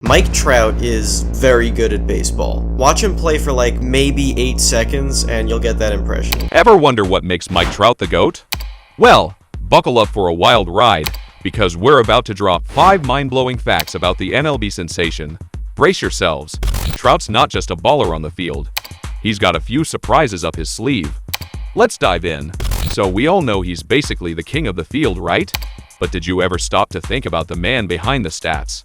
Mike Trout is very good at baseball. Watch him play for like maybe 8 seconds and you'll get that impression. Ever wonder what makes Mike Trout the GOAT? Well, buckle up for a wild ride, because we're about to drop 5 mind-blowing facts about the MLB sensation. Brace yourselves. Trout's not just a baller on the field. He's got a few surprises up his sleeve. Let's dive in. So we all know he's basically the king of the field, right? But did you ever stop to think about the man behind the stats?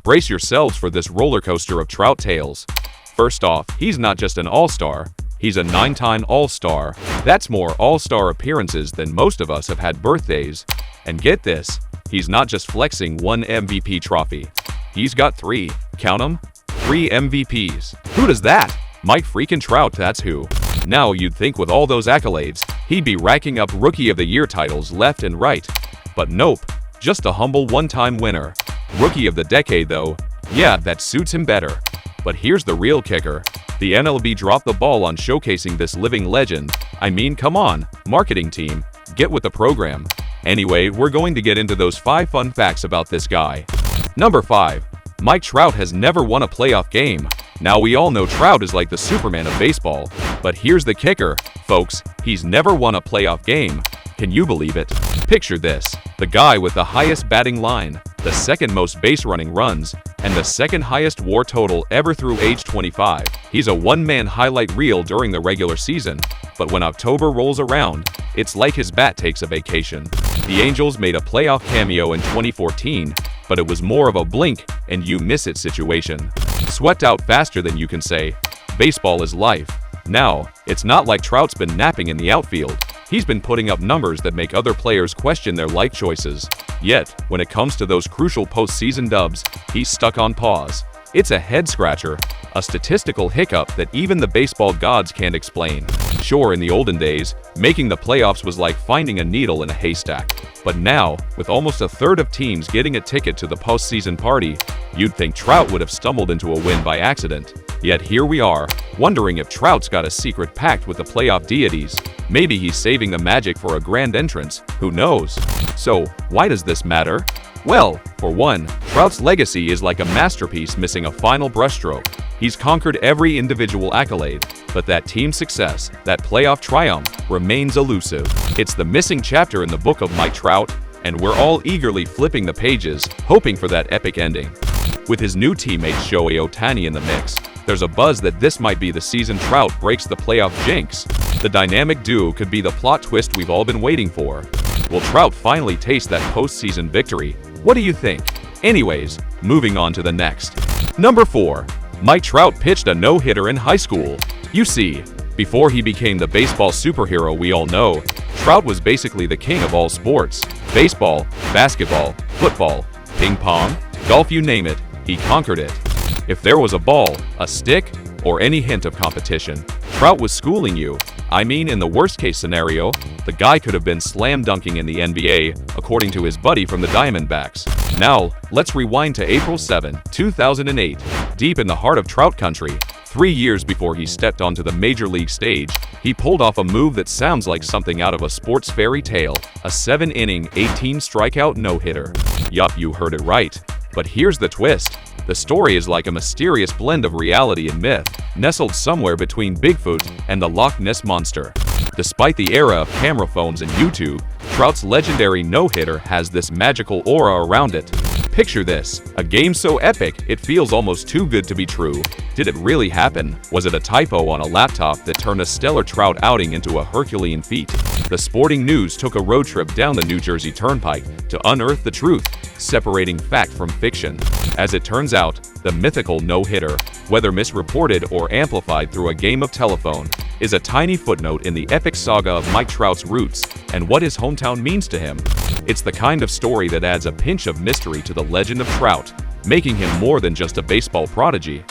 Brace yourselves for this roller coaster of Trout tales. First off, he's not just an all-star. He's a 9-time all-star. That's more all-star appearances than most of us have had birthdays. And get this, he's not just flexing one MVP trophy. He's got 3, count 'em, 3 MVPs. Who does that? Mike freaking Trout, that's who. Now you'd think with all those accolades, he'd be racking up Rookie of the Year titles left and right. But nope, just a humble one-time winner. Rookie of the Decade though, yeah, that suits him better. But here's the real kicker. The MLB dropped the ball on showcasing this living legend. I mean, come on, marketing team, get with the program. Anyway, we're going to get into those 5 fun facts about this guy. Number 5. Mike Trout has never won a playoff game. Now we all know Trout is like the Superman of baseball, but here's the kicker, folks, he's never won a playoff game. Can you believe it? Picture this, the guy with the highest batting line, the second most base running runs, and the second highest WAR total ever through age 25. He's a one-man highlight reel during the regular season, but when October rolls around, it's like his bat takes a vacation. The Angels made a playoff cameo in 2014, but it was more of a blink and you miss it situation. Swept out faster than you can say. Baseball is life. Now, it's not like Trout's been napping in the outfield. He's been putting up numbers that make other players question their life choices. Yet, when it comes to those crucial postseason dubs, he's stuck on pause. It's a head-scratcher, a statistical hiccup that even the baseball gods can't explain. Sure, in the olden days, making the playoffs was like finding a needle in a haystack. But now, with almost a third of teams getting a ticket to the postseason party, you'd think Trout would have stumbled into a win by accident. Yet here we are, wondering if Trout's got a secret pact with the playoff deities. Maybe he's saving the magic for a grand entrance, who knows? So, why does this matter? Well, for one, Trout's legacy is like a masterpiece missing a final brushstroke. He's conquered every individual accolade, but that team success, that playoff triumph, remains elusive. It's the missing chapter in the book of Mike Trout, and we're all eagerly flipping the pages, hoping for that epic ending. With his new teammate Shohei Ohtani in the mix, there's a buzz that this might be the season Trout breaks the playoff jinx. The dynamic duo could be the plot twist we've all been waiting for. Will Trout finally taste that postseason victory? What do you think? Anyways, moving on to the next. Number 4. Mike Trout pitched a no-hitter in high school. You see, before he became the baseball superhero we all know, Trout was basically the king of all sports. Baseball, basketball, football, ping pong, golf, you name it, he conquered it. If there was a ball, a stick, or any hint of competition, Trout was schooling you. I mean, in the worst-case scenario, the guy could have been slam dunking in the NBA, according to his buddy from the Diamondbacks. Now, let's rewind to April 7, 2008, deep in the heart of Trout country. 3 years before he stepped onto the major league stage, he pulled off a move that sounds like something out of a sports fairy tale, a 7-inning, 18-strikeout no-hitter. Yup, you heard it right. But here's the twist. The story is like a mysterious blend of reality and myth, nestled somewhere between Bigfoot and the Loch Ness Monster. Despite the era of camera phones and YouTube, Trout's legendary no-hitter has this magical aura around it. Picture this, a game so epic it feels almost too good to be true. Did it really happen? Was it a typo on a laptop that turned a stellar Trout outing into a Herculean feat? The Sporting News took a road trip down the New Jersey Turnpike to unearth the truth, separating fact from fiction. As it turns out, the mythical no-hitter, whether misreported or amplified through a game of telephone, is a tiny footnote in the epic saga of Mike Trout's roots and what his hometown means to him. It's the kind of story that adds a pinch of mystery to the legend of Trout, making him more than just a baseball prodigy.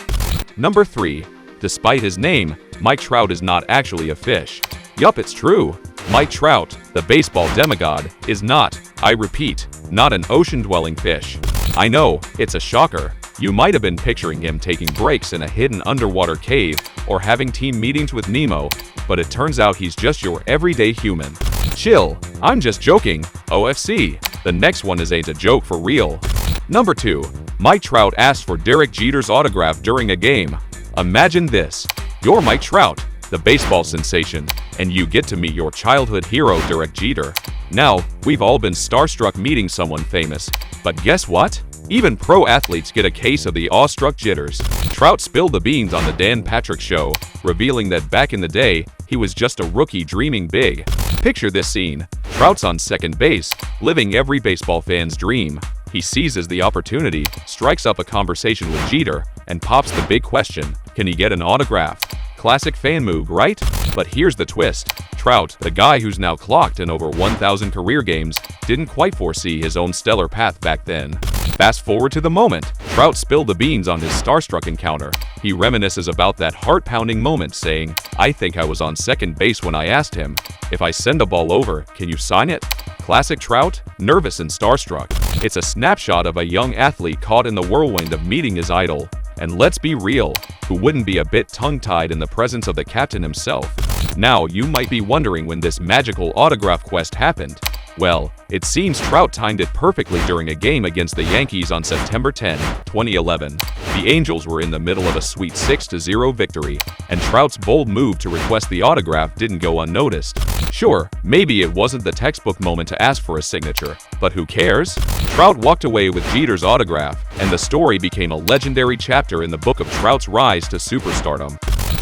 Number 3. Despite his name, Mike Trout is not actually a fish. Yup, it's true. Mike Trout, the baseball demigod, is not, I repeat, not an ocean-dwelling fish. I know, it's a shocker. You might have been picturing him taking breaks in a hidden underwater cave or having team meetings with Nemo, but it turns out he's just your everyday human. Chill, I'm just joking. OFC. The next one is a joke for real. Number 2. Mike Trout asked for Derek Jeter's autograph during a game. Imagine this. You're Mike Trout, the baseball sensation, and you get to meet your childhood hero Derek Jeter. Now, we've all been starstruck meeting someone famous. But guess what? Even pro athletes get a case of the awestruck jitters. Trout spilled the beans on the Dan Patrick Show, revealing that back in the day, he was just a rookie dreaming big. Picture this scene. Trout's on second base, living every baseball fan's dream. He seizes the opportunity, strikes up a conversation with Jeter, and pops the big question, can he get an autograph? Classic fan move, right? But here's the twist. Trout, the guy who's now clocked in over 1,000 career games, didn't quite foresee his own stellar path back then. Fast forward to the moment Trout spilled the beans on his starstruck encounter. He reminisces about that heart-pounding moment, saying, I think I was on second base when I asked him, if I send a ball over, can you sign it? Classic Trout, nervous and starstruck. It's a snapshot of a young athlete caught in the whirlwind of meeting his idol. And let's be real, who wouldn't be a bit tongue-tied in the presence of the captain himself? Now, you might be wondering when this magical autograph quest happened. Well, it seems Trout timed it perfectly during a game against the Yankees on September 10, 2011. The Angels were in the middle of a sweet 6-0 victory, and Trout's bold move to request the autograph didn't go unnoticed. Sure, maybe it wasn't the textbook moment to ask for a signature, but who cares? Trout walked away with Jeter's autograph, and the story became a legendary chapter in the book of Trout's rise to superstardom.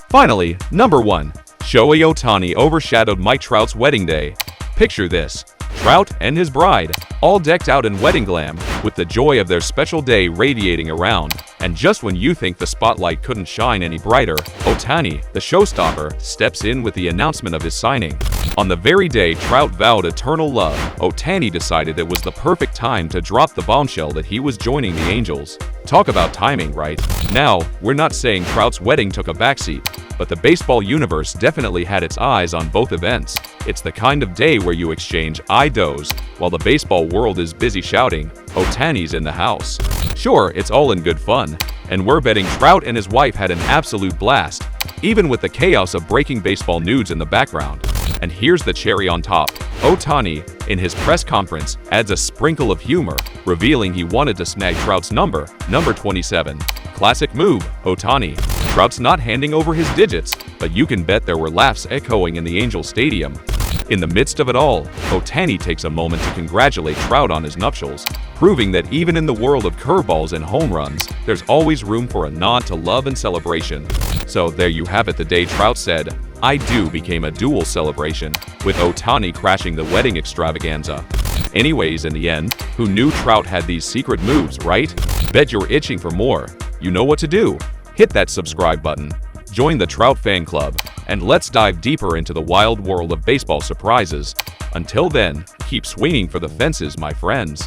Finally, number 1. Shohei Ohtani overshadowed Mike Trout's wedding day. Picture this. Trout and his bride, all decked out in wedding glam, with the joy of their special day radiating around. And just when you think the spotlight couldn't shine any brighter, Ohtani, the showstopper, steps in with the announcement of his signing. On the very day Trout vowed eternal love, Ohtani decided it was the perfect time to drop the bombshell that he was joining the Angels. Talk about timing, right? Now, we're not saying Trout's wedding took a backseat, but the baseball universe definitely had its eyes on both events. It's the kind of day where you exchange I does, while the baseball world is busy shouting, Ohtani's in the house. Sure, it's all in good fun, and we're betting Trout and his wife had an absolute blast, even with the chaos of breaking baseball news in the background. And here's the cherry on top. Ohtani, in his press conference, adds a sprinkle of humor, revealing he wanted to snag Trout's number 27. Classic move, Ohtani. Trout's not handing over his digits, but you can bet there were laughs echoing in the Angel Stadium. In the midst of it all, Ohtani takes a moment to congratulate Trout on his nuptials, proving that even in the world of curveballs and home runs, there's always room for a nod to love and celebration. So there you have it, the day Trout said, I do became a dual celebration, with Ohtani crashing the wedding extravaganza. Anyways, in the end, who knew Trout had these secret moves, right? Bet you're itching for more. You know what to do. Hit that subscribe button, join the Trout fan club, and let's dive deeper into the wild world of baseball surprises. Until then, keep swinging for the fences, my friends.